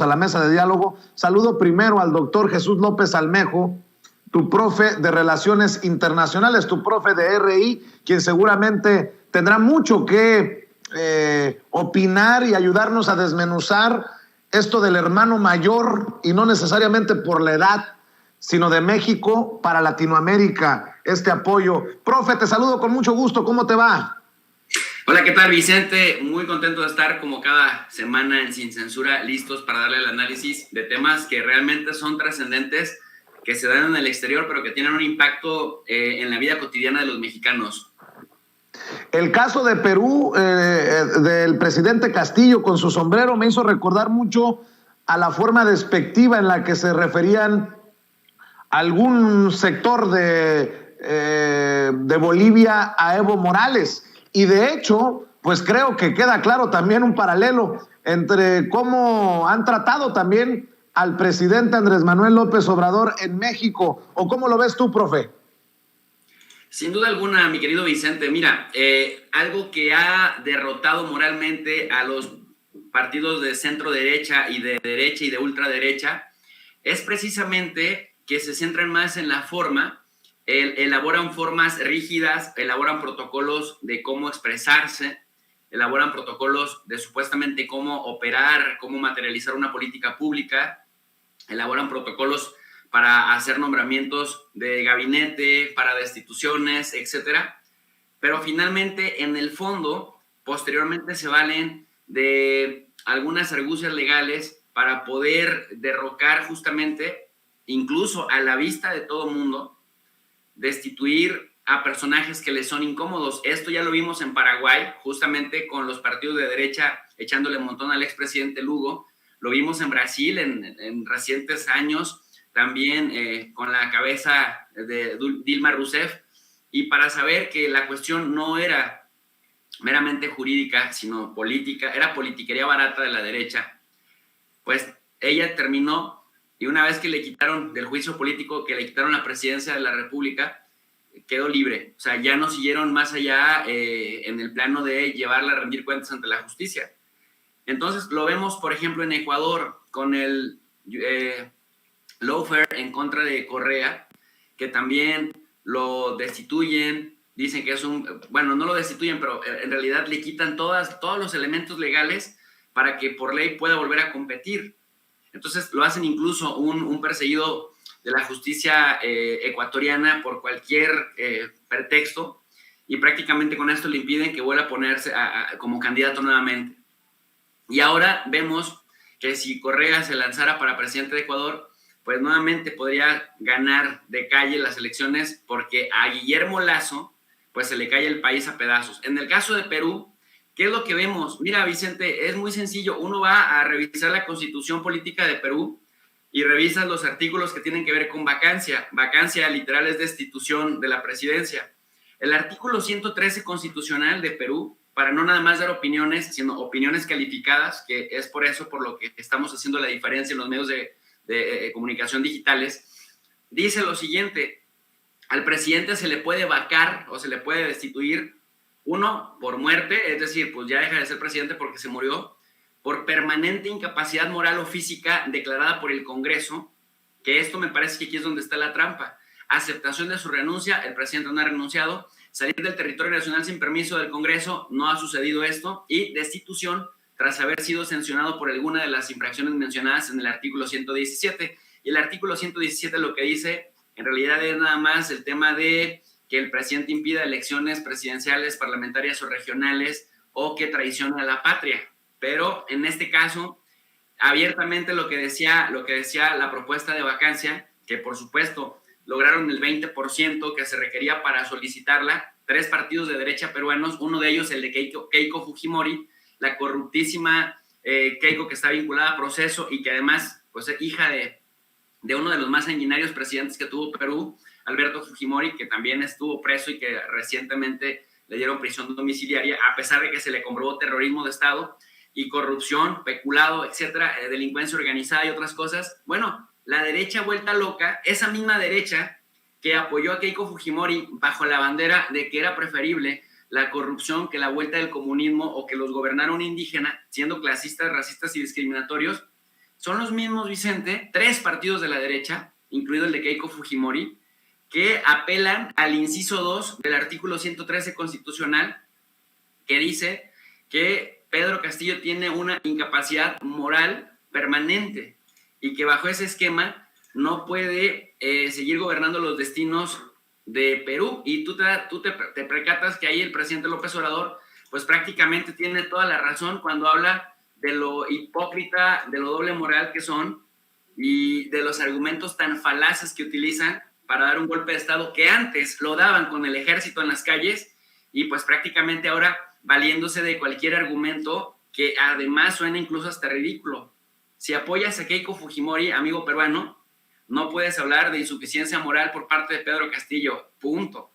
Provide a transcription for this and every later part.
a la mesa de diálogo. Saludo primero al doctor Jesús López Almejo, tu profe de Relaciones Internacionales, tu profe de RI, quien seguramente tendrá mucho que opinar y ayudarnos a desmenuzar esto del hermano mayor, y no necesariamente por la edad, sino de México para Latinoamérica, este apoyo. Profe, te saludo con mucho gusto, ¿cómo te va? Hola, ¿qué tal, Vicente? Muy contento de estar como cada semana en Sin Censura, listos para darle el análisis de temas que realmente son trascendentes, que se dan en el exterior, pero que tienen un impacto en la vida cotidiana de los mexicanos. El caso de Perú, del presidente Castillo con su sombrero, me hizo recordar mucho a la forma despectiva en la que se referían a algún sector de Bolivia a Evo Morales. Y de hecho, pues creo que queda claro también un paralelo entre cómo han tratado también al presidente Andrés Manuel López Obrador en México. ¿O cómo lo ves tú, profe? Sin duda alguna, mi querido Vicente, mira, algo que ha derrotado moralmente a los partidos de centro derecha y de ultraderecha es precisamente que se centran más en la forma, elaboran formas rígidas, elaboran protocolos de cómo expresarse, elaboran protocolos de supuestamente cómo operar, cómo materializar una política pública, elaboran protocolos para hacer nombramientos de gabinete, para destituciones, etcétera. Pero finalmente, en el fondo, posteriormente se valen de algunas argucias legales para poder derrocar justamente, incluso a la vista de todo mundo, destituir a personajes que les son incómodos. Esto ya lo vimos en Paraguay, justamente con los partidos de derecha echándole un montón al expresidente Lugo. Lo vimos en Brasil en recientes años, también con la cabeza de Dilma Rousseff. Y para saber que la cuestión no era meramente jurídica, sino política, era politiquería barata de la derecha, pues ella terminó, y una vez que le quitaron del juicio político, que le quitaron la presidencia de la República, quedó libre. O sea, ya no siguieron más allá en el plano de llevarla a rendir cuentas ante la justicia. Entonces lo vemos, por ejemplo, en Ecuador, con el lawfare en contra de Correa, que también lo destituyen, dicen que es bueno, no lo destituyen, pero en realidad le quitan todos los elementos legales para que por ley pueda volver a competir. Entonces lo hacen incluso un perseguido de la justicia ecuatoriana por cualquier pretexto, y prácticamente con esto le impiden que vuelva a ponerse como candidato nuevamente. Y ahora vemos que si Correa se lanzara para presidente de Ecuador, pues nuevamente podría ganar de calle las elecciones, porque a Guillermo Lasso pues se le cae el país a pedazos. En el caso de Perú, ¿qué es lo que vemos? Mira, Vicente, es muy sencillo. Uno va a revisar la constitución política de Perú y revisas los artículos que tienen que ver con vacancia. Vacancia literal es destitución de la presidencia. El artículo 113 constitucional de Perú, para no nada más dar opiniones, sino opiniones calificadas, que es por eso por lo que estamos haciendo la diferencia en los medios de comunicación digitales, dice lo siguiente: al presidente se le puede vacar o se le puede destituir, uno, por muerte, es decir, pues ya deja de ser presidente porque se murió; por permanente incapacidad moral o física declarada por el Congreso, que esto me parece que aquí es donde está la trampa; aceptación de su renuncia, el presidente no ha renunciado; salir del territorio nacional sin permiso del Congreso, no ha sucedido esto; y destitución tras haber sido sancionado por alguna de las infracciones mencionadas en el artículo 117. Y el artículo 117 lo que dice, en realidad, es nada más el tema de que el presidente impida elecciones presidenciales, parlamentarias o regionales, o que traicione a la patria. Pero en este caso, abiertamente lo que decía la propuesta de vacancia, que por supuesto lograron el 20% que se requería para solicitarla, 3 partidos de derecha peruanos, uno de ellos el de Keiko Fujimori, la corruptísima Keiko, que está vinculada a Proceso y que además pues, es hija de uno de los más sanguinarios presidentes que tuvo Perú, Alberto Fujimori, que también estuvo preso y que recientemente le dieron prisión domiciliaria, a pesar de que se le comprobó terrorismo de Estado y corrupción, peculado, etcétera, delincuencia organizada y otras cosas. Bueno, la derecha vuelta loca, esa misma derecha que apoyó a Keiko Fujimori bajo la bandera de que era preferible la corrupción que la vuelta del comunismo o que los gobernara un indígena, siendo clasistas, racistas y discriminatorios, son los mismos, Vicente, 3 partidos de la derecha, incluido el de Keiko Fujimori, que apelan al inciso 2 del artículo 113 constitucional, que dice que Pedro Castillo tiene una incapacidad moral permanente y que bajo ese esquema no puede seguir gobernando los destinos de Perú. Y tú te percatas que ahí el presidente López Obrador pues prácticamente tiene toda la razón cuando habla de lo hipócrita, de lo doble moral que son y de los argumentos tan falaces que utilizan para dar un golpe de Estado, que antes lo daban con el ejército en las calles y pues prácticamente ahora valiéndose de cualquier argumento que además suena incluso hasta ridículo. Si apoyas a Keiko Fujimori, amigo peruano, no puedes hablar de insuficiencia moral por parte de Pedro Castillo, punto.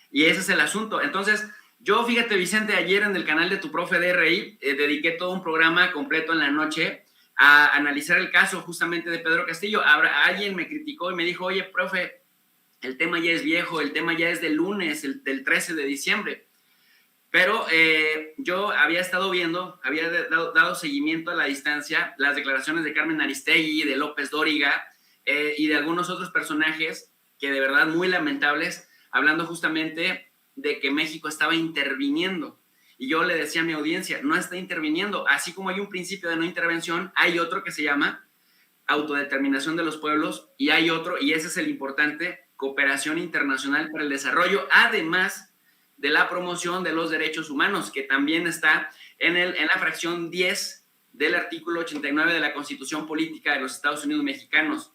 Y ese es el asunto. Entonces, yo, fíjate, Vicente, ayer en el canal de Tu Profe de RI, dediqué todo un programa completo en la noche a analizar el caso justamente de Pedro Castillo. Alguien me criticó y me dijo, oye, profe, el tema ya es viejo, el tema ya es del lunes, del 13 de diciembre. Pero yo había estado viendo, había dado seguimiento a la distancia, las declaraciones de Carmen Aristegui, de López Dóriga y de algunos otros personajes que de verdad muy lamentables, hablando justamente de que México estaba interviniendo. Y yo le decía a mi audiencia, no está interviniendo. Así como hay un principio de no intervención, hay otro que se llama autodeterminación de los pueblos y hay otro, y ese es el importante, cooperación internacional para el desarrollo, además de la promoción de los derechos humanos, que también está en la fracción 10 del artículo 89 de la Constitución Política de los Estados Unidos Mexicanos.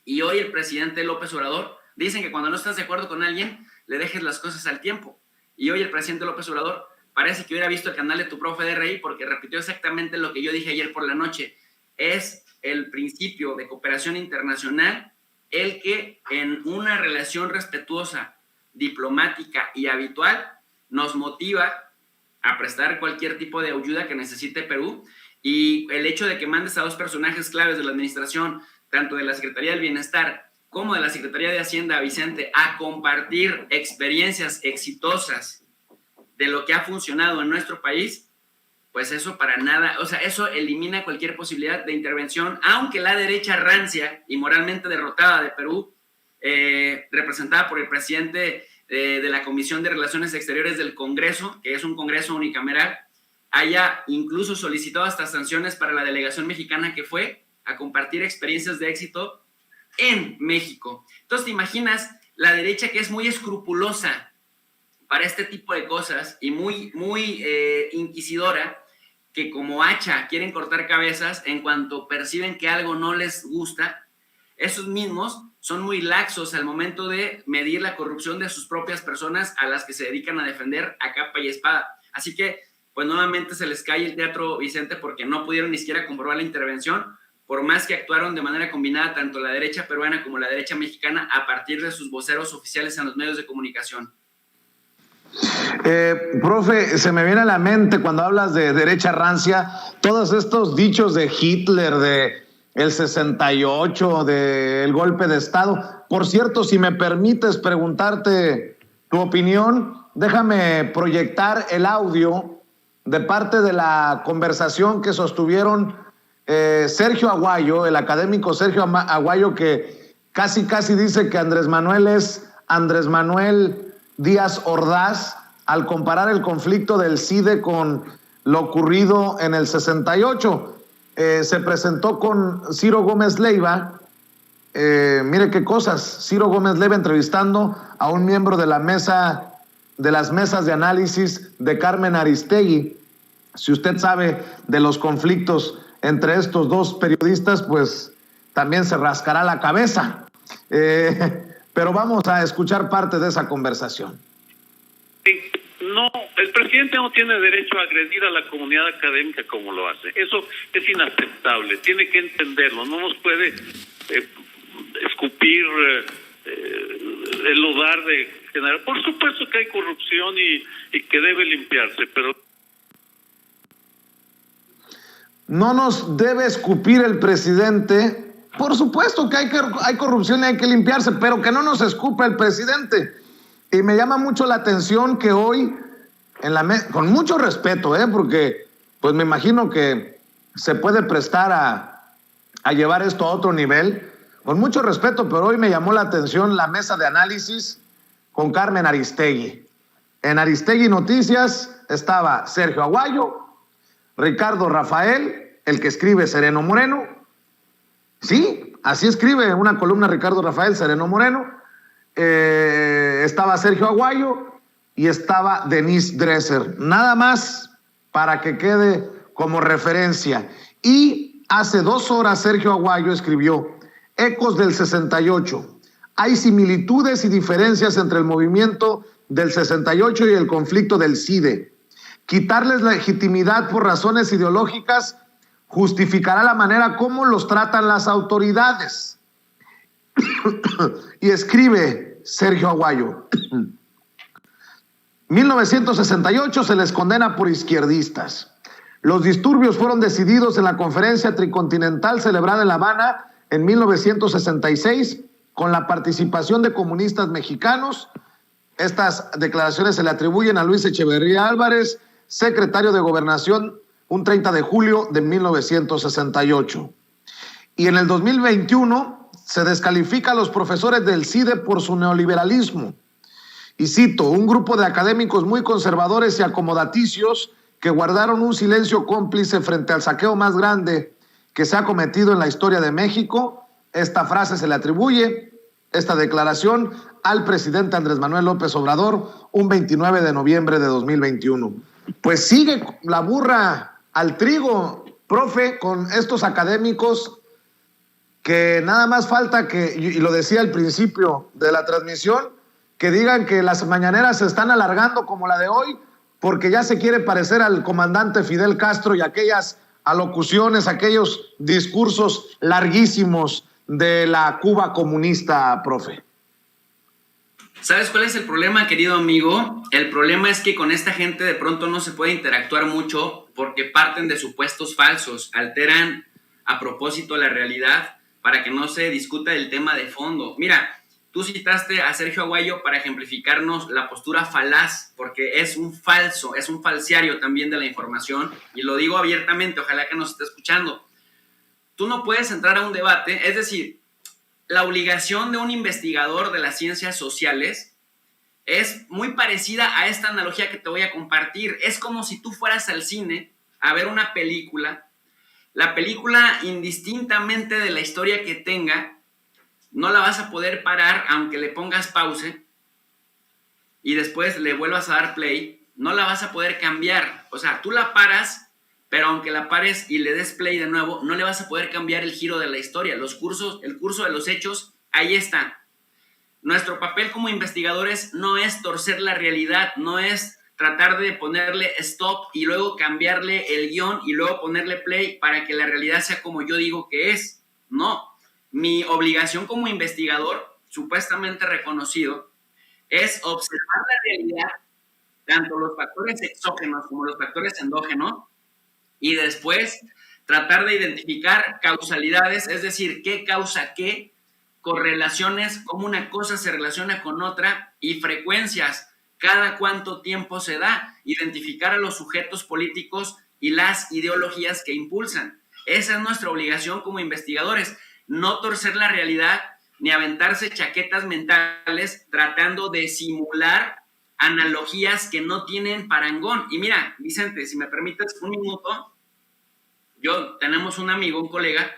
Y hoy el presidente López Obrador, dicen que cuando no estás de acuerdo con alguien, le dejes las cosas al tiempo. Y hoy el presidente López Obrador parece que hubiera visto el canal de Tu Profe de RI porque repitió exactamente lo que yo dije ayer por la noche. Es el principio de cooperación internacional el que en una relación respetuosa, diplomática y habitual nos motiva a prestar cualquier tipo de ayuda que necesite Perú. Y el hecho de que mandes a 2 personajes claves de la administración, tanto de la Secretaría del Bienestar como de la Secretaría de Hacienda, Vicente, a compartir experiencias exitosas de lo que ha funcionado en nuestro país, pues eso para nada, o sea, eso elimina cualquier posibilidad de intervención, aunque la derecha rancia y moralmente derrotada de Perú, representada por el presidente de la Comisión de Relaciones Exteriores del Congreso, que es un Congreso unicameral, haya incluso solicitado hasta sanciones para la delegación mexicana que fue a compartir experiencias de éxito en México. Entonces, ¿te imaginas la derecha, que es muy escrupulosa para este tipo de cosas y muy inquisidora, que como hacha quieren cortar cabezas en cuanto perciben que algo no les gusta? Esos mismos son muy laxos al momento de medir la corrupción de sus propias personas a las que se dedican a defender a capa y espada. Así que, pues nuevamente se les cae el teatro, Vicente, porque no pudieron ni siquiera comprobar la intervención, por más que actuaron de manera combinada tanto la derecha peruana como la derecha mexicana a partir de sus voceros oficiales en los medios de comunicación. Profe, se me viene a la mente cuando hablas de derecha rancia, todos estos dichos de Hitler, de el 68, del golpe de Estado. Por cierto, si me permites preguntarte tu opinión, déjame proyectar el audio de parte de la conversación que sostuvieron Sergio Aguayo, el académico Sergio Aguayo, que casi dice que Andrés Manuel es Andrés Manuel Díaz Ordaz, al comparar el conflicto del CIDE con lo ocurrido en el 68. Se presentó con Ciro Gómez Leiva. Mire qué cosas, Ciro Gómez Leiva entrevistando a un miembro de la mesa, de las mesas de análisis de Carmen Aristegui. Si usted sabe de los conflictos entre estos 2 periodistas, pues también se rascará la cabeza. Pero vamos a escuchar parte de esa conversación. Sí, no, el presidente no tiene derecho a agredir a la comunidad académica como lo hace. Eso es inaceptable, tiene que entenderlo. No nos puede escupir el lugar de general. Por supuesto que hay corrupción y que debe limpiarse, pero no nos debe escupir el presidente. Por supuesto que hay corrupción y hay que limpiarse, pero que no nos escupa el presidente. Y me llama mucho la atención que hoy, con mucho respeto, porque pues me imagino que se puede prestar a llevar esto a otro nivel. Con mucho respeto, pero hoy me llamó la atención la mesa de análisis con Carmen Aristegui. En Aristegui Noticias estaba Sergio Aguayo, Ricardo Rafael, el que escribe Sereno Moreno. Sí, así escribe una columna Ricardo Rafael, Sereno Moreno. Estaba Sergio Aguayo y estaba Denise Dresser. Nada más para que quede como referencia. Y hace 2 horas Sergio Aguayo escribió: Ecos del 68. Hay similitudes y diferencias entre el movimiento del 68 y el conflicto del CIDE. Quitarles legitimidad por razones ideológicas justificará la manera como los tratan las autoridades. Y escribe Sergio Aguayo: 1968 se les condena por izquierdistas. Los disturbios fueron decididos en la conferencia tricontinental celebrada en La Habana en 1966 con la participación de comunistas mexicanos. Estas declaraciones se le atribuyen a Luis Echeverría Álvarez, secretario de Gobernación, un 30 de julio de 1968. Y en el 2021 se descalifica a los profesores del CIDE por su neoliberalismo. Y cito: un grupo de académicos muy conservadores y acomodaticios que guardaron un silencio cómplice frente al saqueo más grande que se ha cometido en la historia de México. Esta frase se le atribuye, esta declaración, al presidente Andrés Manuel López Obrador, un 29 de noviembre de 2021. Pues sigue la burra al trigo, profe, con estos académicos que nada más falta que, y lo decía al principio de la transmisión, que digan que las mañaneras se están alargando como la de hoy, porque ya se quiere parecer al comandante Fidel Castro y aquellas alocuciones, aquellos discursos larguísimos de la Cuba comunista, profe. ¿Sabes cuál es el problema, querido amigo? El problema es que con esta gente de pronto no se puede interactuar mucho porque parten de supuestos falsos, alteran a propósito la realidad para que no se discuta el tema de fondo. Mira, tú citaste a Sergio Aguayo para ejemplificarnos la postura falaz, porque es un falso, es un falsiario también de la información, y lo digo abiertamente, ojalá que nos esté escuchando. Tú no puedes entrar a un debate, es decir, la obligación de un investigador de las ciencias sociales es muy parecida a esta analogía que te voy a compartir. Es como si tú fueras al cine a ver una película, la película, indistintamente de la historia que tenga, no la vas a poder parar aunque le pongas pause y después le vuelvas a dar play, no la vas a poder cambiar. O sea, tú la paras, pero aunque la pares y le des play de nuevo, no le vas a poder cambiar el giro de la historia. El curso de los hechos, ahí está. Nuestro papel como investigadores no es torcer la realidad, no es tratar de ponerle stop y luego cambiarle el guión y luego ponerle play para que la realidad sea como yo digo que es. No. Mi obligación como investigador, supuestamente reconocido, es observar la realidad, tanto los factores exógenos como los factores endógenos, y después tratar de identificar causalidades, es decir, qué causa qué, correlaciones, cómo una cosa se relaciona con otra, y frecuencias, cada cuánto tiempo se da, identificar a los sujetos políticos y las ideologías que impulsan. Esa es nuestra obligación como investigadores, no torcer la realidad ni aventarse chaquetas mentales tratando de simular analogías que no tienen parangón. Y mira, Vicente, si me permites un minuto, tenemos un amigo, un colega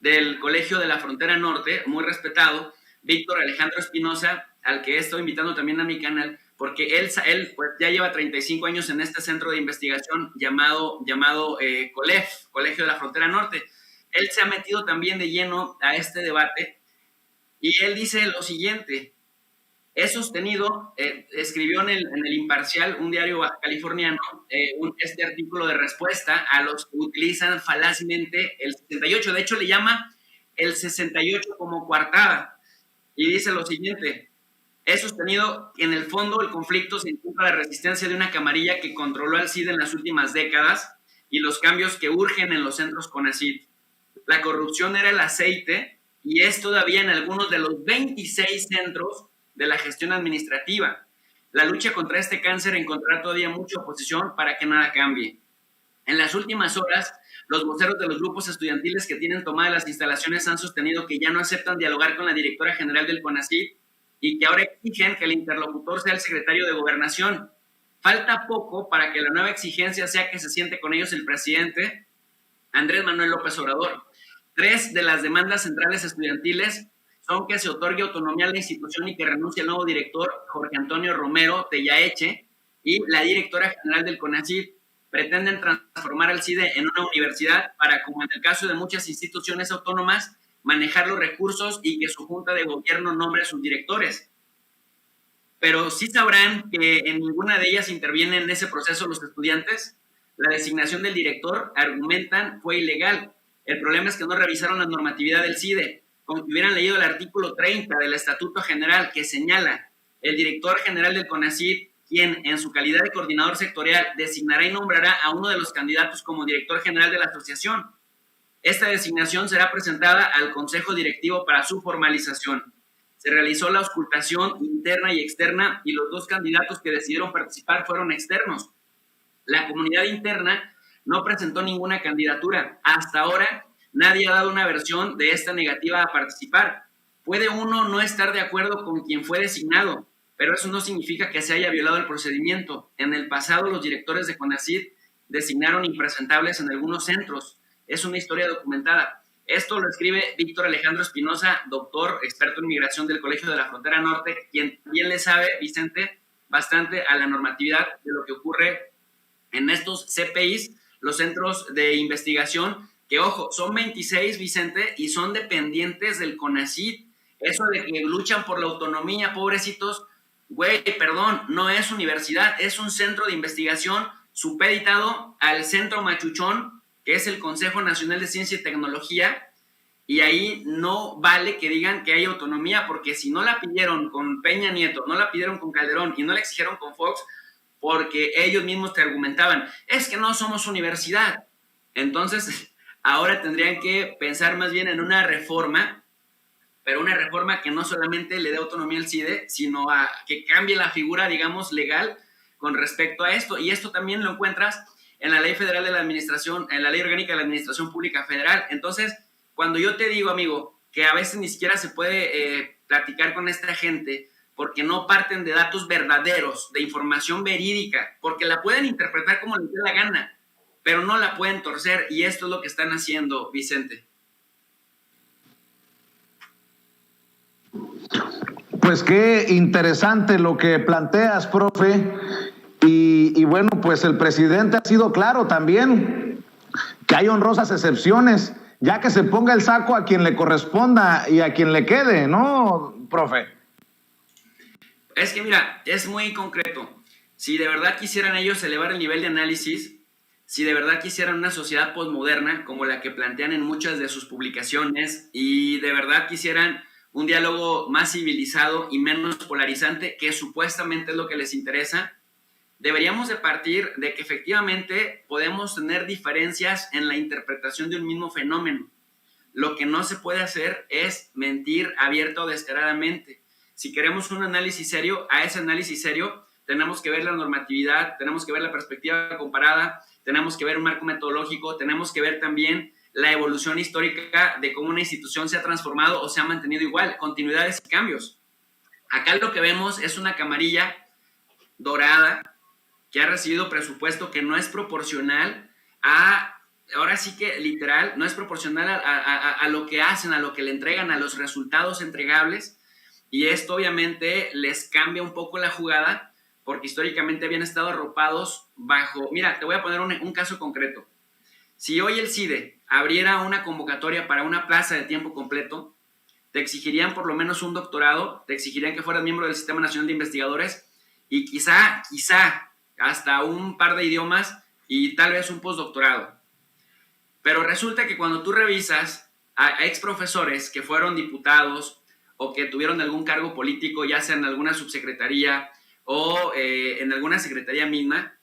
del Colegio de la Frontera Norte, muy respetado, Víctor Alejandro Espinosa, al que he estado invitando también a mi canal, porque él pues, ya lleva 35 años en este centro de investigación llamado COLEF, Colegio de la Frontera Norte. Él se ha metido también de lleno a este debate y él dice lo siguiente: he sostenido, escribió en el Imparcial, un diario californiano, este artículo de respuesta a los que utilizan falazmente el 68. De hecho, le llama el 68 como coartada. Y dice lo siguiente: he sostenido que en el fondo el conflicto se encuentra la resistencia de una camarilla que controló al CID en las últimas décadas y los cambios que urgen en los centros CONACYT. La corrupción era el aceite y es todavía en algunos de los 26 centros de la gestión administrativa. La lucha contra este cáncer encontrará todavía mucha oposición para que nada cambie. En las últimas horas, Los voceros de los grupos estudiantiles que tienen tomadas las instalaciones han sostenido que ya no aceptan dialogar con la directora general del CONACYT y que ahora exigen que el interlocutor sea el secretario de Gobernación. Falta poco para que la nueva exigencia sea que se siente con ellos el presidente Andrés Manuel López Obrador. 3 de las demandas centrales estudiantiles son que se otorgue autonomía a la institución y que renuncie el nuevo director Jorge Antonio Romero Tellaeche y la directora general del CONACYT. Pretenden transformar al CIDE en una universidad para, como en el caso de muchas instituciones autónomas, manejar los recursos y que su junta de gobierno nombre a sus directores. Pero sí sabrán que en ninguna de ellas intervienen en ese proceso los estudiantes. La designación del director, argumentan, fue ilegal. El problema es que no revisaron la normatividad del CIDE. Como que hubieran leído el artículo 30 del Estatuto General que señala el director general del CONACYT, quien en su calidad de coordinador sectorial designará y nombrará a uno de los candidatos como director general de la asociación. Esta designación será presentada al Consejo Directivo para su formalización. Se realizó la auscultación interna y externa y los 2 candidatos que decidieron participar fueron externos. La comunidad interna no presentó ninguna candidatura. Hasta ahora nadie ha dado una versión de esta negativa a participar. Puede uno no estar de acuerdo con quien fue designado, pero eso no significa que se haya violado el procedimiento. En el pasado, los directores de CONACYT designaron impresentables en algunos centros. Es una historia documentada. Esto lo escribe Víctor Alejandro Espinosa, doctor, experto en migración del Colegio de la Frontera Norte, quien también le sabe, Vicente, bastante a la normatividad de lo que ocurre en estos CPIs, los centros de investigación, que, ojo, son 26, Vicente, y son dependientes del CONACYT. Eso de que luchan por la autonomía, pobrecitos, güey, perdón, no es universidad, es un centro de investigación supeditado al Centro Machuchón, que es el Consejo Nacional de Ciencia y Tecnología, y ahí no vale que digan que hay autonomía, porque si no la pidieron con Peña Nieto, no la pidieron con Calderón y no la exigieron con Fox, porque ellos mismos te argumentaban, es que no somos universidad. Entonces, ahora tendrían que pensar más bien en una reforma, pero una reforma que no solamente le dé autonomía al CIDE, sino a que cambie la figura, digamos, legal con respecto a esto. Y esto también lo encuentras en la Ley Federal de la Administración, en la Ley Orgánica de la Administración Pública Federal. Entonces, cuando yo te digo, amigo, que a veces ni siquiera se puede platicar con esta gente porque no parten de datos verdaderos, de información verídica, porque la pueden interpretar como les dé la gana, pero no la pueden torcer, y esto es lo que están haciendo, Vicente. Pues qué interesante lo que planteas, profe. Y bueno, pues el presidente ha sido claro también que hay honrosas excepciones, ya que se ponga el saco a quien le corresponda y a quien le quede, ¿no, profe? Es que mira, es muy concreto. Si de verdad quisieran ellos elevar el nivel de análisis, si de verdad quisieran una sociedad posmoderna como la que plantean en muchas de sus publicaciones, y de verdad quisieran un diálogo más civilizado y menos polarizante, que supuestamente es lo que les interesa, deberíamos de partir de que efectivamente podemos tener diferencias en la interpretación de un mismo fenómeno. Lo que no se puede hacer es mentir abierta o descaradamente. Si queremos un análisis serio, a ese análisis serio tenemos que ver la normatividad, tenemos que ver la perspectiva comparada, tenemos que ver un marco metodológico, tenemos que ver también la evolución histórica de cómo una institución se ha transformado o se ha mantenido igual, continuidades y cambios. Acá lo que vemos es una camarilla dorada que ha recibido presupuesto que no es proporcional a, ahora sí que literal, no es proporcional a lo que hacen, a lo que le entregan, a los resultados entregables, y esto obviamente les cambia un poco la jugada, porque históricamente habían estado arropados bajo, mira, te voy a poner un caso concreto. Si hoy el CIDE abriera una convocatoria para una plaza de tiempo completo, te exigirían por lo menos un doctorado, te exigirían que fueras miembro del Sistema Nacional de Investigadores y quizá hasta un par de idiomas y tal vez un postdoctorado. Pero resulta que cuando tú revisas a ex profesores que fueron diputados o que tuvieron algún cargo político, ya sea en alguna subsecretaría o en alguna secretaría misma,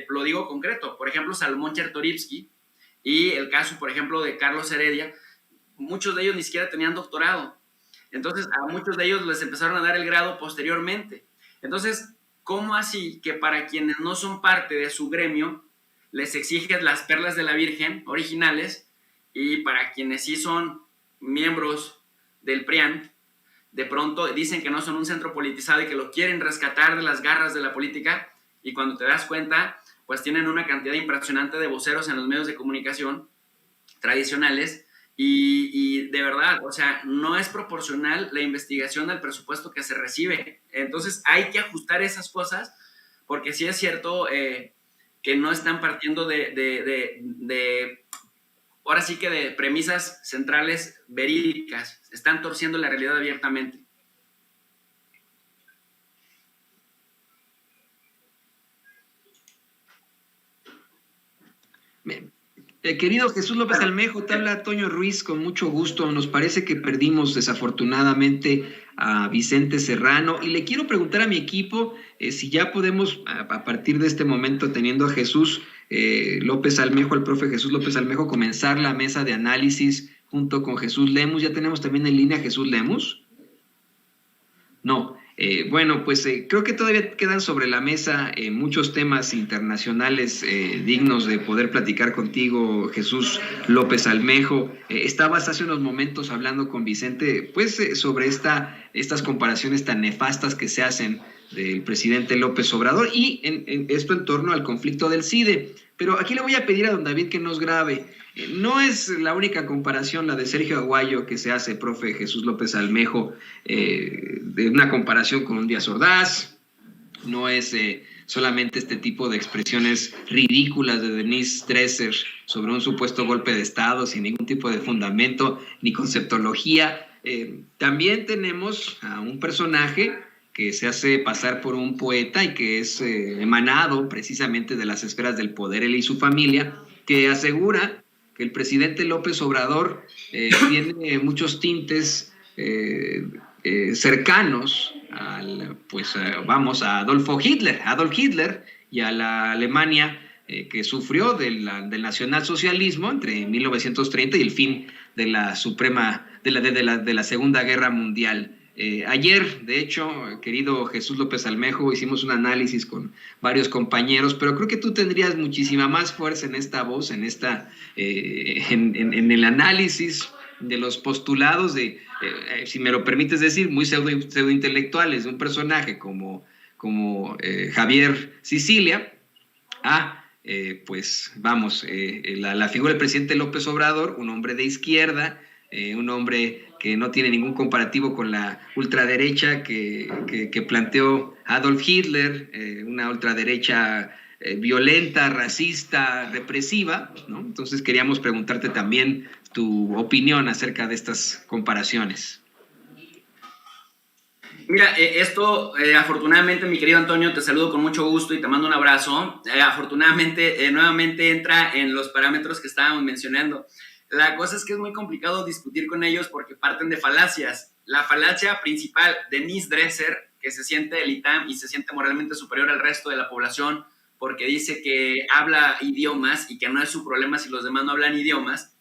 lo digo concreto, por ejemplo, Salomón Chertorivsky y el caso, por ejemplo, de Carlos Heredia, muchos de ellos ni siquiera tenían doctorado. Entonces, a muchos de ellos les empezaron a dar el grado posteriormente. Entonces, ¿cómo así que para quienes no son parte de su gremio les exiges las perlas de la Virgen originales, y para quienes sí son miembros del PRIAN, de pronto dicen que no son un centro politizado y que lo quieren rescatar de las garras de la política, y cuando te das cuenta, pues tienen una cantidad impresionante de voceros en los medios de comunicación tradicionales, y de verdad, o sea, no es proporcional la investigación al presupuesto que se recibe. Entonces hay que ajustar esas cosas, porque sí es cierto que no están partiendo ahora sí que de premisas centrales verídicas, están torciendo la realidad abiertamente. Querido Jesús López Almejo, te habla Toño Ruiz, con mucho gusto. Nos parece que perdimos desafortunadamente a Vicente Serrano, y le quiero preguntar a mi equipo si ya podemos, a partir de este momento, teniendo a Jesús López Almejo, al profe Jesús López Almejo, comenzar la mesa de análisis junto con Jesús Lemus. ¿Ya tenemos también en línea a Jesús Lemus? No. Bueno, pues creo que todavía quedan sobre la mesa muchos temas internacionales dignos de poder platicar contigo, Jesús López Almejo. Estabas hace unos momentos hablando con Vicente, pues sobre estas comparaciones tan nefastas que se hacen del presidente López Obrador, y en esto en torno al conflicto del CIDE. Pero aquí le voy a pedir a don David que nos grabe. No es la única comparación la de Sergio Aguayo que se hace, profe Jesús López Almejo, de una comparación con un Díaz Ordaz. No es solamente este tipo de expresiones ridículas de Denise Dresser sobre un supuesto golpe de Estado sin ningún tipo de fundamento ni conceptología. También tenemos a un personaje que se hace pasar por un poeta y que es emanado precisamente de las esferas del poder, él y su familia, que asegura que el presidente López Obrador tiene muchos tintes cercanos a Adolf Hitler y a la Alemania que sufrió del nacionalsocialismo entre 1930 y el fin de la Segunda Guerra Mundial. Ayer, de hecho, querido Jesús López Almejo, hicimos un análisis con varios compañeros, pero creo que tú tendrías muchísima más fuerza en esta voz, en el análisis de los postulados de, si me lo permites decir, muy pseudointelectuales de un personaje como Javier Sicilia, la figura del presidente López Obrador, un hombre de izquierda, un hombre que no tiene ningún comparativo con la ultraderecha que planteó Adolf Hitler, una ultraderecha violenta, racista, represiva, ¿no? Entonces queríamos preguntarte también tu opinión acerca de estas comparaciones. Mira, afortunadamente, mi querido Antonio, te saludo con mucho gusto y te mando un abrazo. Afortunadamente, nuevamente entra en los parámetros que estábamos mencionando. La cosa es que es muy complicado discutir con ellos porque parten de falacias. La falacia principal de Denise Dresser, que se siente elitam y se siente moralmente superior al resto de la población porque dice que habla idiomas y que no es su problema si los demás no hablan idiomas,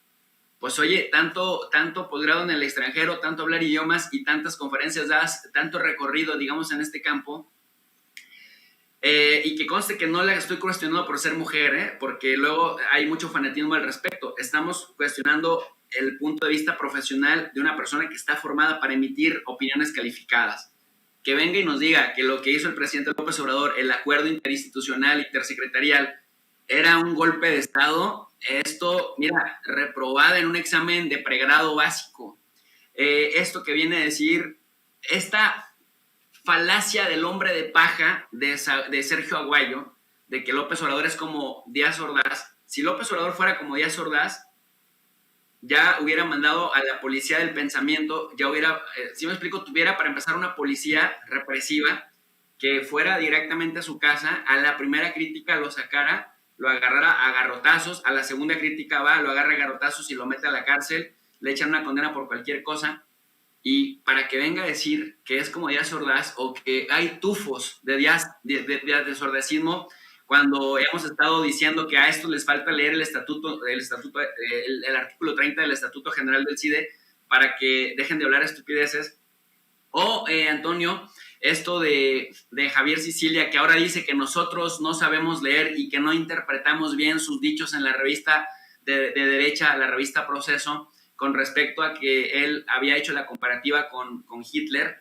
pues oye, tanto posgrado en el extranjero, tanto hablar idiomas y tantas conferencias dadas, tanto recorrido, digamos, en este campo, y que conste que no la estoy cuestionando por ser mujer, porque luego hay mucho fanatismo al respecto. Estamos cuestionando el punto de vista profesional de una persona que está formada para emitir opiniones calificadas. Que venga y nos diga que lo que hizo el presidente López Obrador, el acuerdo interinstitucional, intersecretarial, era un golpe de Estado. Esto, mira, reprobada en un examen de pregrado básico. Esto que viene a decir, esta falacia del hombre de paja de Sergio Aguayo, de que López Obrador es como Díaz Ordaz. Si López Obrador fuera como Díaz Ordaz, ya hubiera mandado a la policía del pensamiento, ya hubiera, si me explico, tuviera para empezar una policía represiva que fuera directamente a su casa, a la primera crítica lo sacara, lo agarrara a garrotazos, a la segunda crítica lo agarra a garrotazos y lo mete a la cárcel, le echan una condena por cualquier cosa. Y para que venga a decir que es como Díaz Ordaz o que hay tufos de sordacismo, cuando hemos estado diciendo que a estos les falta leer el artículo 30 del Estatuto General del CIDE para que dejen de hablar estupideces. O, Antonio, esto de Javier Sicilia, que ahora dice que nosotros no sabemos leer y que no interpretamos bien sus dichos en la revista de derecha, la revista Proceso, con respecto a que él había hecho la comparativa con Hitler,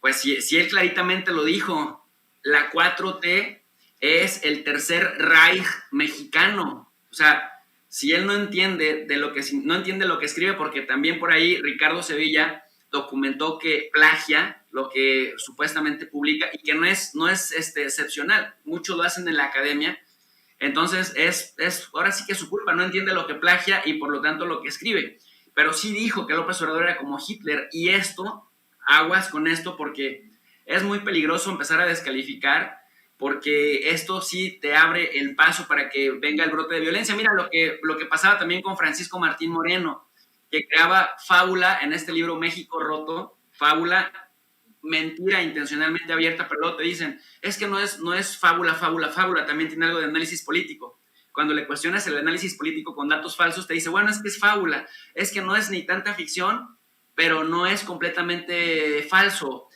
pues si él claritamente lo dijo, la 4T es el tercer Reich mexicano. O sea, si él no entiende lo que escribe, porque también por ahí Ricardo Sevilla documentó que plagia lo que supuestamente publica y que no es excepcional. Muchos lo hacen en la academia. Entonces, ahora sí que es su culpa, no entiende lo que plagia y por lo tanto lo que escribe. Pero sí dijo que López Obrador era como Hitler, y aguas con esto, porque es muy peligroso empezar a descalificar, porque esto sí te abre el paso para que venga el brote de violencia. Mira lo que pasaba también con Francisco Martín Moreno, que creaba fábula en este libro México Roto, fábula, mentira intencionalmente abierta, pero luego te dicen, es que no es fábula, también tiene algo de análisis político. Cuando le cuestionas el análisis político con datos falsos, te dice, bueno, es que es fábula, es que no es ni tanta ficción, pero no es completamente falso.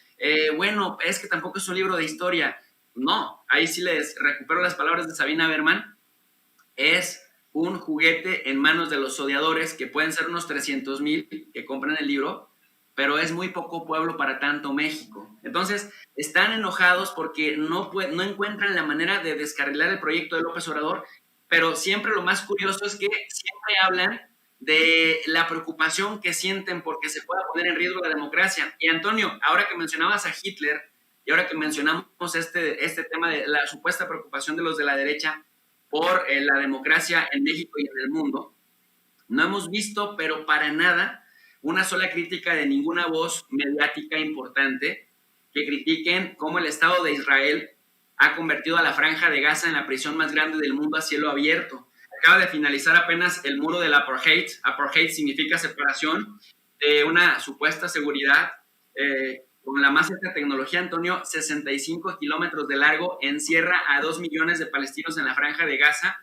Bueno, es que tampoco es un libro de historia. No, ahí sí les recupero las palabras de Sabina Berman, es un juguete en manos de los odiadores, que pueden ser unos 300,000 que compran el libro, pero es muy poco pueblo para tanto México. Entonces, están enojados porque no encuentran la manera de descarrilar el proyecto de López Obrador, pero siempre lo más curioso es que siempre hablan de la preocupación que sienten porque se pueda poner en riesgo la democracia. Y Antonio, ahora que mencionabas a Hitler y ahora que mencionamos este tema de la supuesta preocupación de los de la derecha por la democracia en México y en el mundo, no hemos visto, pero para nada, una sola crítica de ninguna voz mediática importante que critiquen cómo el Estado de Israel ha convertido a la Franja de Gaza en la prisión más grande del mundo a cielo abierto. Acaba de finalizar apenas el muro del apartheid. Apartheid significa separación de una supuesta seguridad con la más alta tecnología, Antonio, 65 kilómetros de largo, encierra a 2 millones de palestinos en la Franja de Gaza.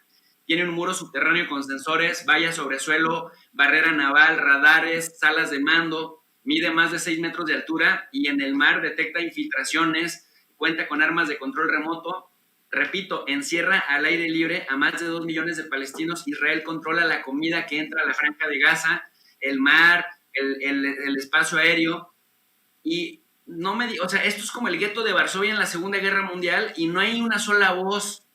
Tiene un muro subterráneo con sensores, vallas sobre suelo, barrera naval, radares, salas de mando, mide más de 6 metros de altura y en el mar detecta infiltraciones, cuenta con armas de control remoto. Repito, encierra al aire libre a más de 2 millones de palestinos. Israel controla la comida que entra a la Franja de Gaza, el mar, el espacio aéreo. Y esto es como el gueto de Varsovia en la Segunda Guerra Mundial, y no hay una sola voz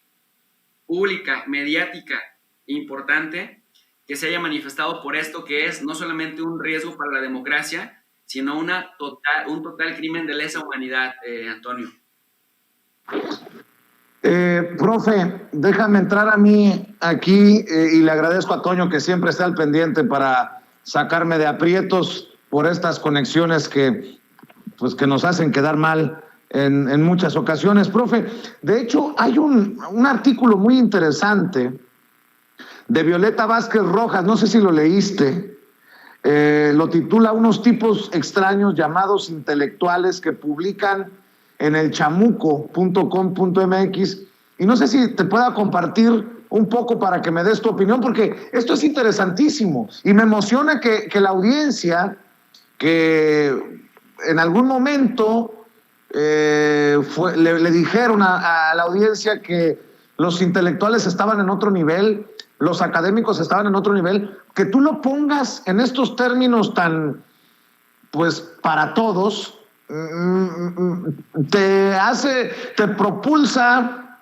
pública, mediática, importante, que se haya manifestado por esto, que es no solamente un riesgo para la democracia, sino un total crimen de lesa humanidad, Antonio. Profe, déjame entrar a mí aquí y le agradezco a Toño que siempre está al pendiente para sacarme de aprietos por estas conexiones que nos hacen quedar mal en muchas ocasiones. Profe, de hecho hay un artículo muy interesante de Violeta Vázquez Rojas, no sé si lo leíste, lo titula Unos tipos extraños llamados intelectuales, que publican en el chamuco.com.mx, y no sé si te pueda compartir un poco para que me des tu opinión, porque esto es interesantísimo y me emociona que la audiencia, que en algún momento le dijeron a la audiencia que los intelectuales estaban en otro nivel, los académicos estaban en otro nivel, que tú lo pongas en estos términos tan, pues, para todos, te propulsa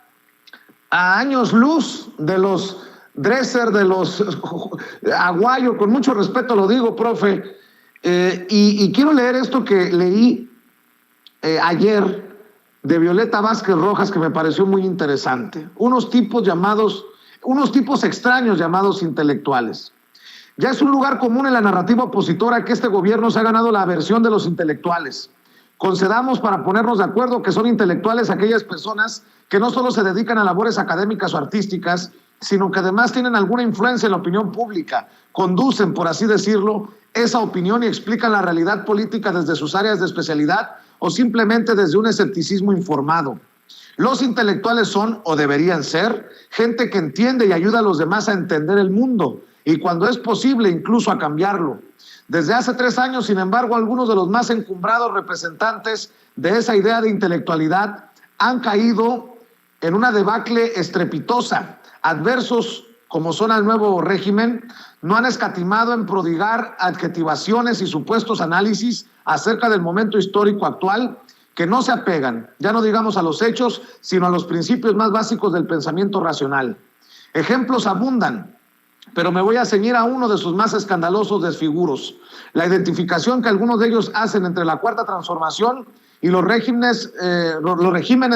a años luz de los Dresser, de los Aguayo, con mucho respeto lo digo, profe, y quiero leer esto que leí ayer de Violeta Vázquez Rojas, que me pareció muy interesante. Unos tipos extraños llamados intelectuales. Ya es un lugar común en la narrativa opositora que este gobierno se ha ganado la aversión de los intelectuales. Concedamos, para ponernos de acuerdo, que son intelectuales aquellas personas que no solo se dedican a labores académicas o artísticas, sino que además tienen alguna influencia en la opinión pública, conducen, por así decirlo, esa opinión y explican la realidad política desde sus áreas de especialidad o simplemente desde un escepticismo informado. Los intelectuales son, o deberían ser, gente que entiende y ayuda a los demás a entender el mundo, y cuando es posible incluso a cambiarlo. Desde hace 3 años, sin embargo, algunos de los más encumbrados representantes de esa idea de intelectualidad han caído en una debacle estrepitosa. Adversos como son al nuevo régimen, no han escatimado en prodigar adjetivaciones y supuestos análisis acerca del momento histórico actual que no se apegan, ya no digamos a los hechos, sino a los principios más básicos del pensamiento racional. Ejemplos abundan, pero me voy a ceñir a uno de sus más escandalosos desfiguros: la identificación que algunos de ellos hacen entre la Cuarta Transformación y los regímenes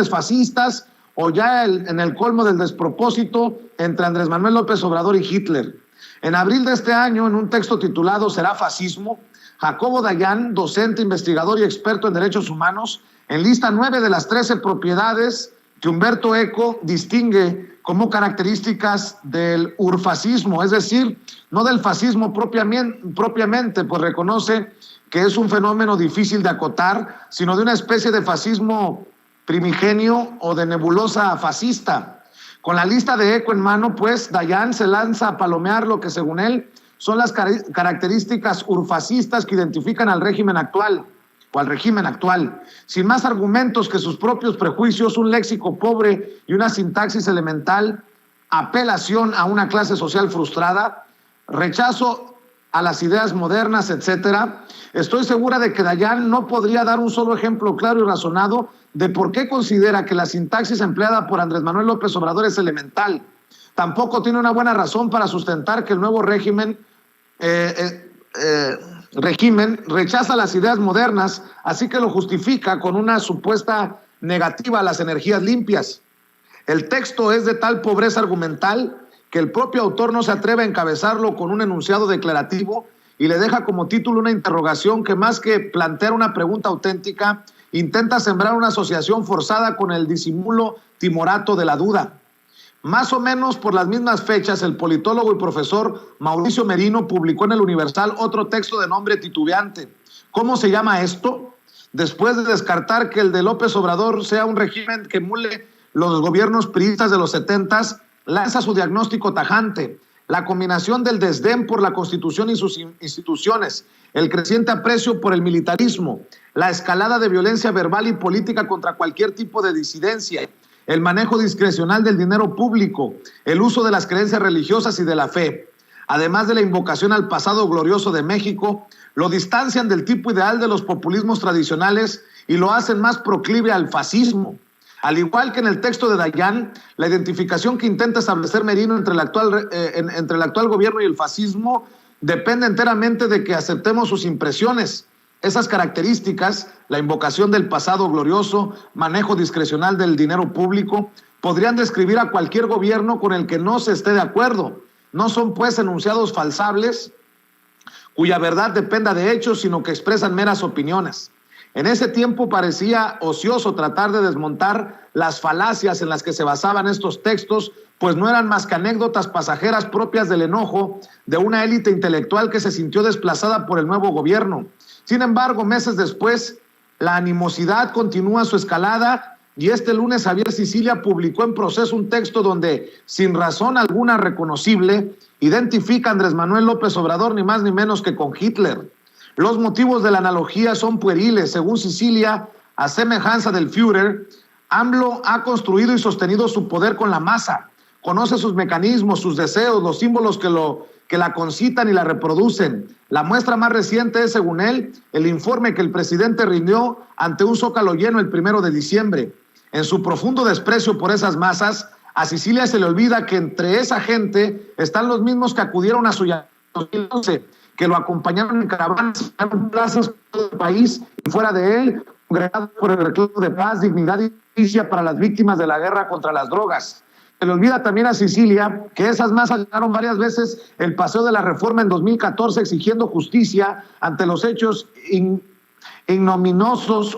fascistas, o ya en el colmo del despropósito, entre Andrés Manuel López Obrador y Hitler. En abril de este año, en un texto titulado ¿Será fascismo?, Jacobo Dayan, docente, investigador y experto en derechos humanos, enlista 9 de las 13 propiedades que Humberto Eco distingue como características del urfascismo, es decir, no del fascismo propiamente, pues reconoce que es un fenómeno difícil de acotar, sino de una especie de fascismo primigenio o de nebulosa fascista. Con la lista de Eco en mano, pues, Dayan se lanza a palomear lo que, según él, son las características urfascistas que identifican al régimen actual, sin más argumentos que sus propios prejuicios, un léxico pobre y una sintaxis elemental, apelación a una clase social frustrada, rechazo a las ideas modernas, etcétera. Estoy segura de que Dayan no podría dar un solo ejemplo claro y razonado de por qué considera que la sintaxis empleada por Andrés Manuel López Obrador es elemental. Tampoco tiene una buena razón para sustentar que el nuevo régimen rechaza las ideas modernas, así que lo justifica con una supuesta negativa a las energías limpias. El texto es de tal pobreza argumental que el propio autor no se atreve a encabezarlo con un enunciado declarativo y le deja como título una interrogación que, más que plantear una pregunta auténtica, intenta sembrar una asociación forzada con el disimulo timorato de la duda. Más o menos por las mismas fechas, el politólogo y profesor Mauricio Merino publicó en el Universal otro texto de nombre titubeante. ¿Cómo se llama esto? Después de descartar que el de López Obrador sea un régimen que emule los gobiernos priistas de los 70s, lanza su diagnóstico tajante: la combinación del desdén por la Constitución y sus instituciones, el creciente aprecio por el militarismo, la escalada de violencia verbal y política contra cualquier tipo de disidencia, el manejo discrecional del dinero público, el uso de las creencias religiosas y de la fe, además de la invocación al pasado glorioso de México, lo distancian del tipo ideal de los populismos tradicionales y lo hacen más proclive al fascismo. Al igual que en el texto de Dayan, la identificación que intenta establecer Merino entre el actual gobierno y el fascismo depende enteramente de que aceptemos sus impresiones. Esas características, la invocación del pasado glorioso, manejo discrecional del dinero público, podrían describir a cualquier gobierno con el que no se esté de acuerdo. No son, pues, enunciados falsables cuya verdad dependa de hechos, sino que expresan meras opiniones. En ese tiempo parecía ocioso tratar de desmontar las falacias en las que se basaban estos textos, pues no eran más que anécdotas pasajeras propias del enojo de una élite intelectual que se sintió desplazada por el nuevo gobierno. Sin embargo, meses después, la animosidad continúa su escalada y este lunes Javier Sicilia publicó en Proceso un texto donde, sin razón alguna reconocible, identifica a Andrés Manuel López Obrador ni más ni menos que con Hitler. Los motivos de la analogía son pueriles. Según Sicilia, a semejanza del Führer, AMLO ha construido y sostenido su poder con la masa. Conoce sus mecanismos, sus deseos, los símbolos que la concitan y la reproducen. La muestra más reciente es, según él, el informe que el presidente rindió ante un Zócalo lleno el 1 de diciembre. En su profundo desprecio por esas masas, a Sicilia se le olvida que entre esa gente están los mismos que acudieron a su llamado en 2011, que lo acompañaron en caravanas, en plazas del país y fuera de él, congregados por el reclamo de paz, dignidad y justicia para las víctimas de la guerra contra las drogas. Se le olvida también a Sicilia que esas masas llegaron varias veces el paseo de la Reforma en 2014 exigiendo justicia ante los hechos ignominiosos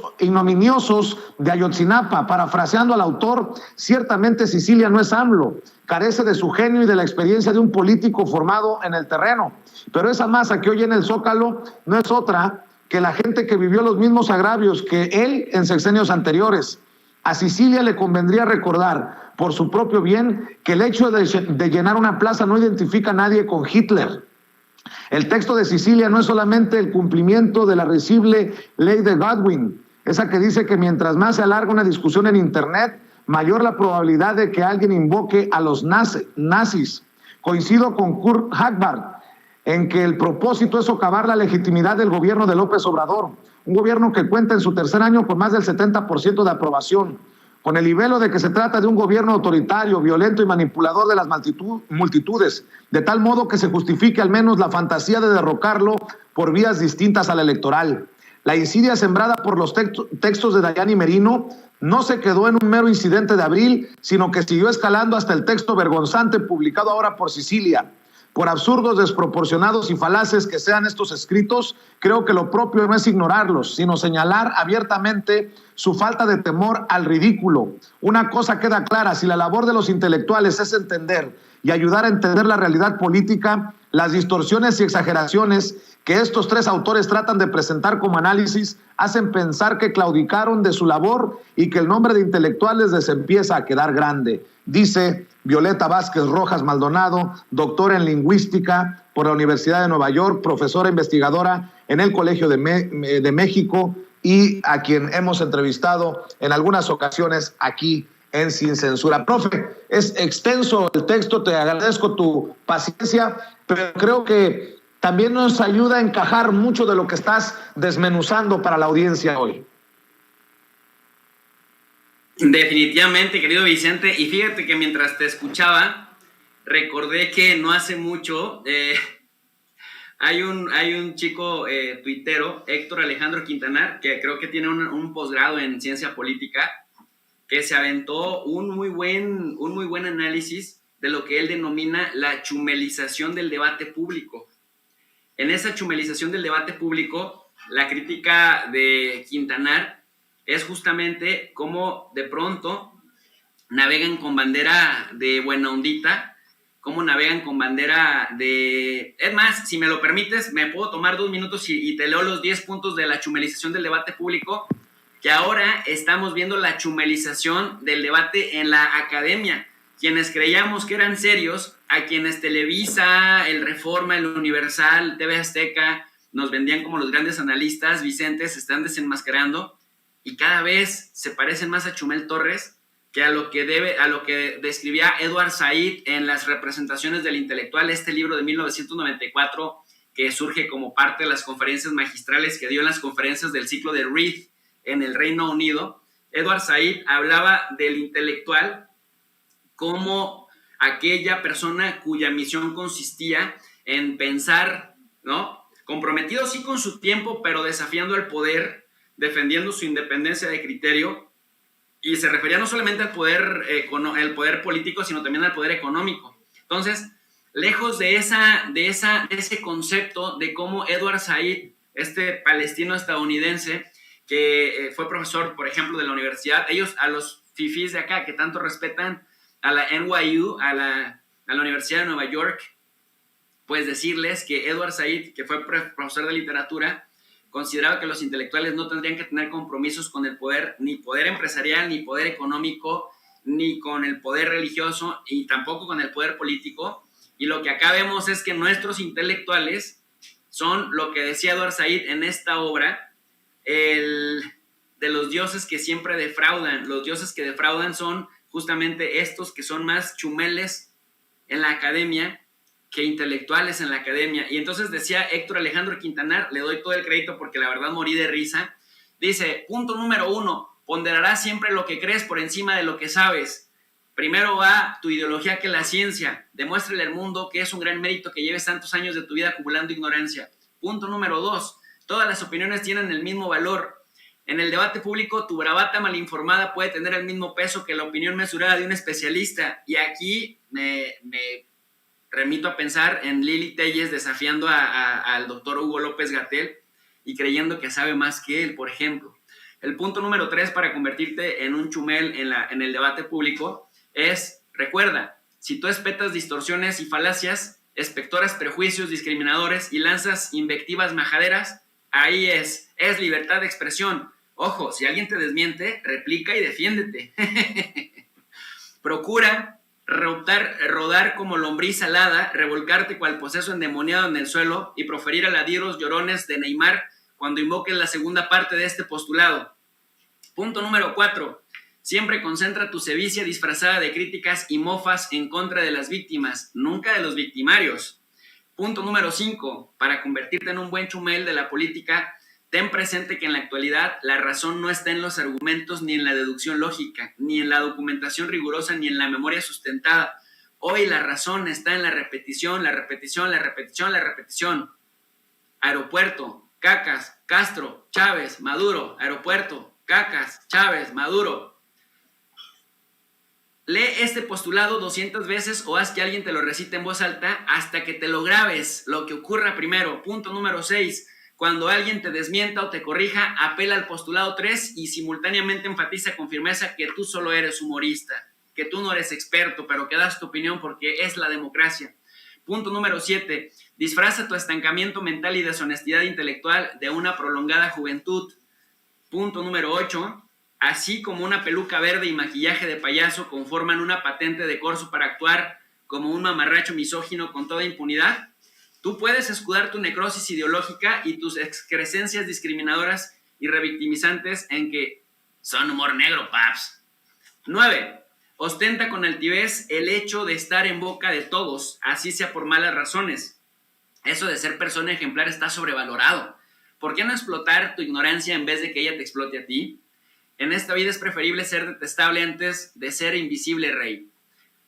de Ayotzinapa. Parafraseando al autor, ciertamente Sicilia no es AMLO, carece de su genio y de la experiencia de un político formado en el terreno. Pero esa masa que hoy en el Zócalo no es otra que la gente que vivió los mismos agravios que él en sexenios anteriores. A Sicilia le convendría recordar, por su propio bien, que el hecho de llenar una plaza no identifica a nadie con Hitler. El texto de Sicilia no es solamente el cumplimiento de la risible ley de Godwin, esa que dice que mientras más se alarga una discusión en Internet, mayor la probabilidad de que alguien invoque a los nazis. Coincido con Kurt Hagbard en que el propósito es socavar la legitimidad del gobierno de López Obrador, un gobierno que cuenta en su tercer año con más del 70% de aprobación, con el libelo de que se trata de un gobierno autoritario, violento y manipulador de las multitudes, de tal modo que se justifique al menos la fantasía de derrocarlo por vías distintas a la electoral. La insidia sembrada por los textos de Dayani Merino no se quedó en un mero incidente de abril, sino que siguió escalando hasta el texto vergonzante publicado ahora por Sicilia. Por absurdos, desproporcionados y falaces que sean estos escritos, creo que lo propio no es ignorarlos, sino señalar abiertamente su falta de temor al ridículo. Una cosa queda clara: si la labor de los intelectuales es entender y ayudar a entender la realidad política, las distorsiones y exageraciones que estos tres autores tratan de presentar como análisis hacen pensar que claudicaron de su labor y que el nombre de intelectuales les empieza a quedar grande. Dice Violeta Vázquez Rojas Maldonado, doctora en lingüística por la Universidad de Nueva York, profesora investigadora en el Colegio de México y a quien hemos entrevistado en algunas ocasiones aquí en Sin Censura. Profe, es extenso el texto, te agradezco tu paciencia, pero creo que también nos ayuda a encajar mucho de lo que estás desmenuzando para la audiencia hoy. Definitivamente, querido Vicente, y fíjate que mientras te escuchaba, recordé que no hace mucho hay un chico tuitero, Héctor Alejandro Quintanar, que creo que tiene un posgrado en ciencia política, que se aventó un muy buen análisis de lo que él denomina la chumelización del debate público. En esa chumelización del debate público, la crítica de Quintanar es justamente cómo de pronto navegan con bandera de buena ondita, cómo navegan con bandera de... Es más, si me lo permites, me puedo tomar 2 minutos y te leo los 10 puntos de la chumelización del debate público, que ahora estamos viendo la chumelización del debate en la academia. Quienes creíamos que eran serios, a quienes Televisa, el Reforma, el Universal, TV Azteca, nos vendían como los grandes analistas, Vicente, se están desenmascarando y cada vez se parecen más a Chumel Torres que a lo que describía Edward Said en Las representaciones del intelectual, este libro de 1994 que surge como parte de las conferencias magistrales que dio en las conferencias del ciclo de Reed en el Reino Unido. Edward Said hablaba del intelectual como aquella persona cuya misión consistía en pensar, ¿no? Comprometido sí con su tiempo, pero desafiando al poder, defendiendo su independencia de criterio, y se refería no solamente al poder, el poder político, sino también al poder económico. Entonces, lejos de ese concepto de cómo Edward Said, este palestino estadounidense, que fue profesor, por ejemplo, de la universidad, ellos a los fifís de acá, que tanto respetan a la NYU, a la Universidad de Nueva York, pues decirles que Edward Said, que fue profesor de literatura, consideraba que los intelectuales no tendrían que tener compromisos con el poder, ni poder empresarial, ni poder económico, ni con el poder religioso, y tampoco con el poder político. Y lo que acá vemos es que nuestros intelectuales son lo que decía Edward Said en esta obra, de los dioses que siempre defraudan. Los dioses que defraudan son justamente estos que son más chumeles en la academia que intelectuales en la academia. Y entonces decía Héctor Alejandro Quintanar, le doy todo el crédito porque la verdad morí de risa, dice, punto número 1, ponderarás siempre lo que crees por encima de lo que sabes. Primero va tu ideología que la ciencia. Demuéstrale al mundo que es un gran mérito que lleves tantos años de tu vida acumulando ignorancia. Punto número 2, todas las opiniones tienen el mismo valor. En el debate público, tu bravata malinformada puede tener el mismo peso que la opinión mesurada de un especialista. Y aquí me remito a pensar en Lili Telles desafiando al doctor Hugo López-Gatell y creyendo que sabe más que él, por ejemplo. El punto número 3 para convertirte en un chumel en el debate público es, recuerda, si tú espetas distorsiones y falacias, espectoras prejuicios discriminadores y lanzas invectivas majaderas, ahí es libertad de expresión. Ojo, si alguien te desmiente, replica y defiéndete. Procura rodar como lombriz alada, revolcarte cual poseso endemoniado en el suelo y proferir aladiros llorones de Neymar cuando invoques la segunda parte de este postulado. Punto número 4. Siempre concentra tu sevicia disfrazada de críticas y mofas en contra de las víctimas, nunca de los victimarios. Punto número 5. Para convertirte en un buen chumel de la política, ten presente que en la actualidad la razón no está en los argumentos ni en la deducción lógica, ni en la documentación rigurosa, ni en la memoria sustentada. Hoy la razón está en la repetición, la repetición, la repetición, la repetición. Aeropuerto, Cacas, Castro, Chávez, Maduro. Aeropuerto, Cacas, Chávez, Maduro. Lee este postulado 200 veces o haz que alguien te lo recite en voz alta hasta que te lo grabes, lo que ocurra primero. Punto número 6. Cuando alguien te desmienta o te corrija, apela al postulado 3 y simultáneamente enfatiza con firmeza que tú solo eres humorista, que tú no eres experto, pero que das tu opinión porque es la democracia. Punto número 7. Disfraza tu estancamiento mental y deshonestidad intelectual de una prolongada juventud. Punto número 8. Así como una peluca verde y maquillaje de payaso conforman una patente de corso para actuar como un mamarracho misógino con toda impunidad, tú puedes escudar tu necrosis ideológica y tus excrescencias discriminadoras y revictimizantes en que son humor negro, paps. 9. Ostenta con altivez el hecho de estar en boca de todos, así sea por malas razones. Eso de ser persona ejemplar está sobrevalorado. ¿Por qué no explotar tu ignorancia en vez de que ella te explote a ti? En esta vida es preferible ser detestable antes de ser invisible, rey.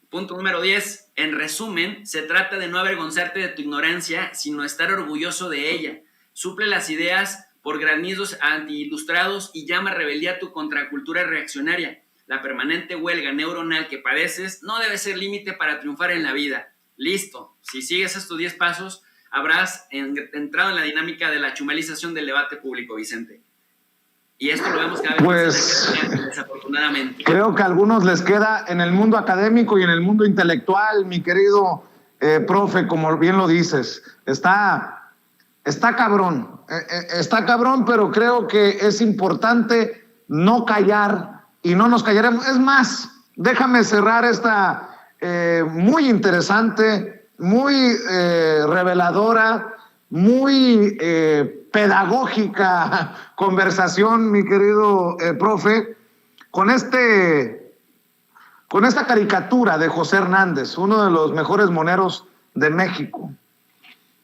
Punto número 10. En resumen, se trata de no avergonzarte de tu ignorancia, sino estar orgulloso de ella. Suple las ideas por granizos anti-ilustrados y llama rebeldía a tu contracultura reaccionaria. La permanente huelga neuronal que padeces no debe ser límite para triunfar en la vida. Listo. Si sigues estos 10 pasos, habrás entrado en la dinámica de la chumelización del debate público, Vicente. Y esto lo vemos cada vez más, desafortunadamente. Creo que a algunos les queda en el mundo académico y en el mundo intelectual, mi querido profe, como bien lo dices. Está cabrón, pero creo que es importante no callar y no nos callaremos. Es más, déjame cerrar esta muy interesante, muy reveladora, muy pedagógica conversación, mi querido profe, con esta caricatura de José Hernández, uno de los mejores moneros de México.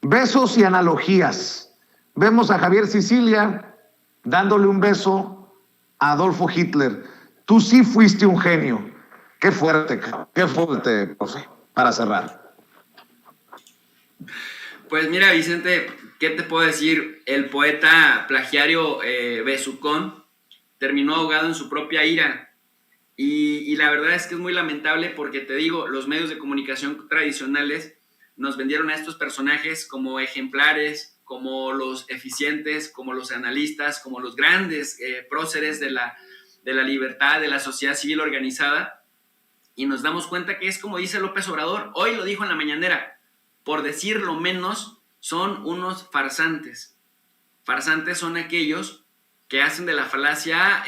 Besos y analogías. Vemos a Javier Sicilia dándole un beso a Adolfo Hitler. Tú sí fuiste un genio. Qué fuerte, profe, para cerrar. Pues mira, Vicente, ¿qué te puedo decir? El poeta plagiario Besucón terminó ahogado en su propia ira. Y la verdad es que es muy lamentable porque, te digo, los medios de comunicación tradicionales nos vendieron a estos personajes como ejemplares, como los eficientes, como los analistas, como los grandes próceres de la libertad, de la sociedad civil organizada. Y nos damos cuenta que es como dice López Obrador, hoy lo dijo en la mañanera, por decirlo menos, son unos farsantes. Farsantes son aquellos que hacen de la falacia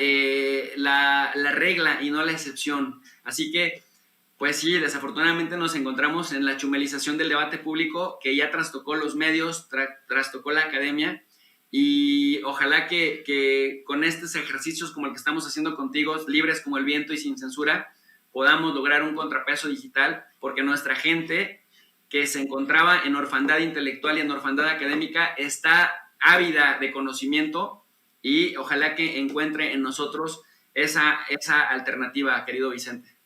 la regla y no la excepción. Así que, pues sí, desafortunadamente nos encontramos en la chumelización del debate público que ya trastocó los medios, trastocó la academia, y ojalá que con estos ejercicios como el que estamos haciendo contigo, libres como el viento y sin censura, podamos lograr un contrapeso digital, porque nuestra gente que se encontraba en orfandad intelectual y en orfandad académica está ávida de conocimiento, y ojalá que encuentre en nosotros esa alternativa, querido Vicente.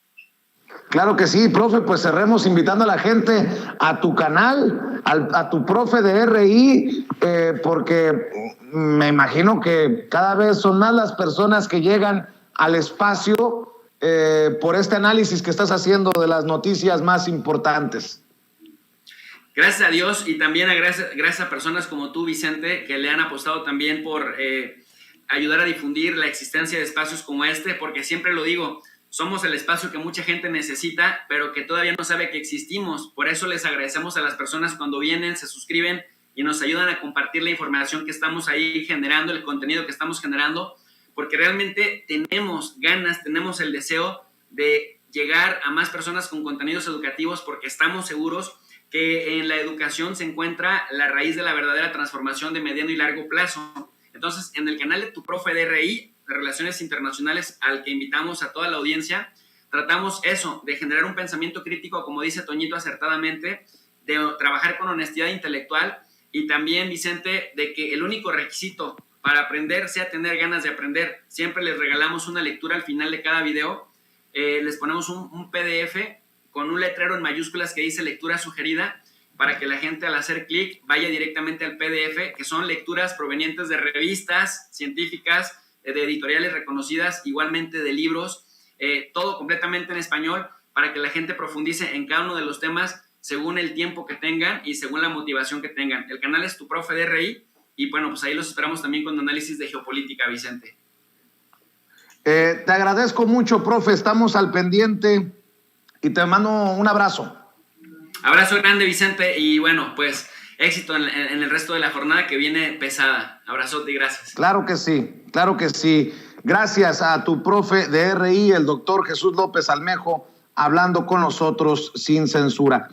Claro que sí, profe, pues cerremos invitando a la gente a tu canal, a tu profe de RI, porque me imagino que cada vez son más las personas que llegan al espacio por este análisis que estás haciendo de las noticias más importantes. Gracias a Dios, y también gracias a personas como tú, Vicente, que le han apostado también por ayudar a difundir la existencia de espacios como este, porque siempre lo digo, somos el espacio que mucha gente necesita, pero que todavía no sabe que existimos. Por eso les agradecemos a las personas cuando vienen, se suscriben y nos ayudan a compartir la información que estamos ahí generando, el contenido que estamos generando, porque realmente tenemos ganas, tenemos el deseo de llegar a más personas con contenidos educativos, porque estamos seguros que en la educación se encuentra la raíz de la verdadera transformación de mediano y largo plazo. Entonces, en el canal de Tu Profe de RI, de Relaciones Internacionales, al que invitamos a toda la audiencia, tratamos eso, de generar un pensamiento crítico, como dice Toñito acertadamente, de trabajar con honestidad intelectual, y también, Vicente, de que el único requisito para aprender sea tener ganas de aprender. Siempre les regalamos una lectura al final de cada video, les ponemos un PDF con un letrero en mayúsculas que dice lectura sugerida, para que la gente al hacer clic vaya directamente al PDF, que son lecturas provenientes de revistas científicas, de editoriales reconocidas, igualmente de libros, todo completamente en español, para que la gente profundice en cada uno de los temas según el tiempo que tengan y según la motivación que tengan. El canal es Tu Profe de RI, y bueno, pues ahí los esperamos también con análisis de geopolítica, Vicente. Te agradezco mucho, profe, estamos al pendiente y te mando un abrazo. Abrazo grande, Vicente, y bueno, pues éxito en el resto de la jornada que viene pesada. Abrazote y gracias. Claro que sí, claro que sí. Gracias a Tu Profe de RI, el doctor Jesús López Almejo, hablando con nosotros sin censura.